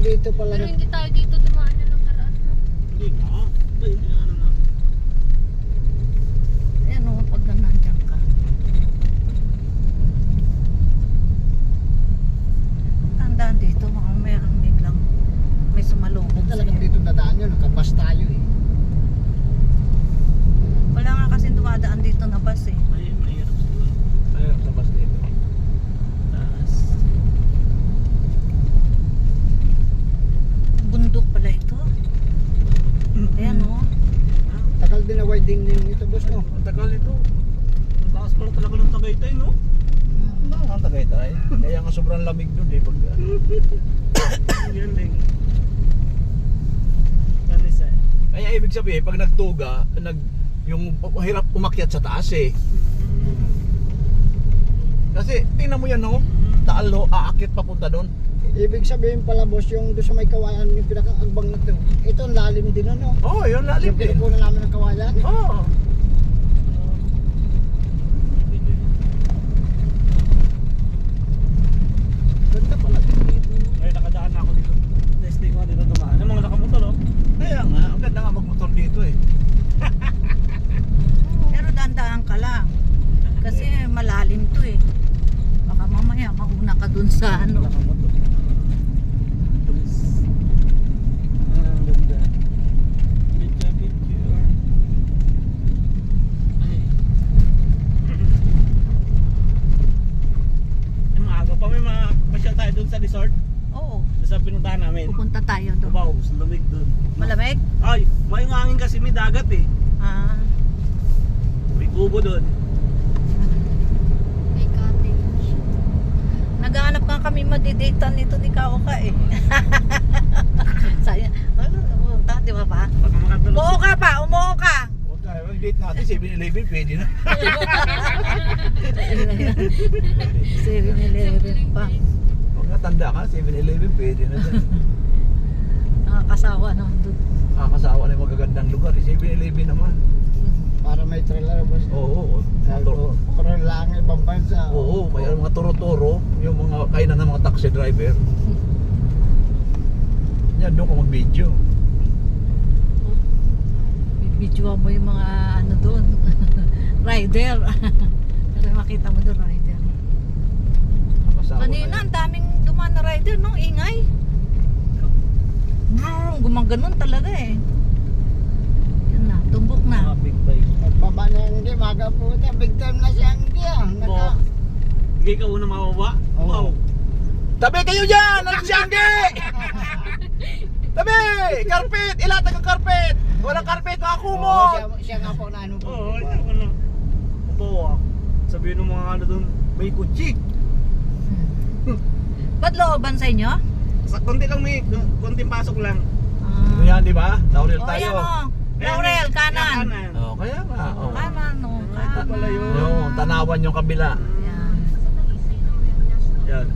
dito pala. Pero hindi tayo dito dumaan na nakaraan mo. Hindi nga. Ba, hindi na ano na. Ayan o, pag nandiyan ka. Tandaan dito, mga mayroon biglang may sumalubog Talagang sa'yo. dito dadaan yun, nakabas tayo eh. Wala nga kasi dumadaan dito na bus eh. Mahirap siguro. Mahirap sa bus dito. Taas. Bundok pala ito. Ayan o. Tagal din na widening din ito, boss, no? Ang tagal nito. Ang taas pala talaga ng Tagaytay, no? Ang Tagaytay. Kaya nga sobrang lamig doon eh. Pag yan din. Kanis eh. Kaya ibig sabihin, pag nagtuga, yung hirap umakyat sa taas eh. Kasi tingnan mo yan, no? Taalo, aakyat papunta doon. Ibig sabihin pala, boss, yung doon sa may kawayan, yung pinakaagbang na ito. Ito ang lalim din, ano? Oo, yun lalim Yung din. pinupunan namin ng kawayan. Oo. Ganda pala din dito. Ay, nakadaan na ako dito. Testing ko dito dumaan. Yung mga nakamotor, oh. Kaya nga, ang ganda nga magmotor dito eh. Pero dandaan ka lang. Kasi malalim to eh. Baka mamaya mauna ka dun sa ano. Nakamotor. Tulis. Ang ganda. Picture. Ay. Ay, maaga pa may masyal tayo doon sa resort. Oo, Doon sa pinuntahan namin. pupunta tayo doon. Wow, sa lamig doon. Malamig? Ay, may hangin kasi may dagat eh. Ah, May kubo doon. May cottage. naghahanap ka kami madidatean nito ni Kauka eh. Sayang. Ano, pumunta, di ba pa? Baka makatulog. Umuo ka pa, umuo ka. Huwag tayo, mag-date natin. 7-Eleven, pwede na. 7-Eleven pa. Huwag natanda ka, 7-Eleven, pwede na dyan. Nakakasawa naman doon. Nakakasawa na yung magagandang lugar. 7-Eleven naman. Para may trailer, boss. Oo. Pero lang ibang bansa. Oo, may mga turo-turo. Yung mga kainan ng mga taxi driver. Yan, doon ka mag-video. Video mo yung mga ano doon. Rider. Pero makita mo doon rider. Nakasawa Kanina na ang daming dumaan na rider, no? Ingay. Gumaganon talaga eh. Yan na, tumbok yan. Mga na. big bike. Pagbaba na yung hindi, maga po ito. Big time na siya hindi ah. Hindi ka una mababa? Oo. Wow. Tabi kayo dyan! Ano si Andy? Tabi! Carpet! Ilatag ang carpet! Walang carpet, mga Oo, kumot! siya nga po na ano po. Oo, ito ko na. Opo, sabihin ng mga ano doon, may kutsi. Ba't looban sa inyo? Sa konti lang may, konting pasok lang. Ah. Yan, di ba? Laurel Oh, tayo. yan o. Laurel, kanan. Oh, kaya nga. Oh. Kanan, o. Ito pala yun. Kanan. Yung tanawan yung kabila. Yan. Yan.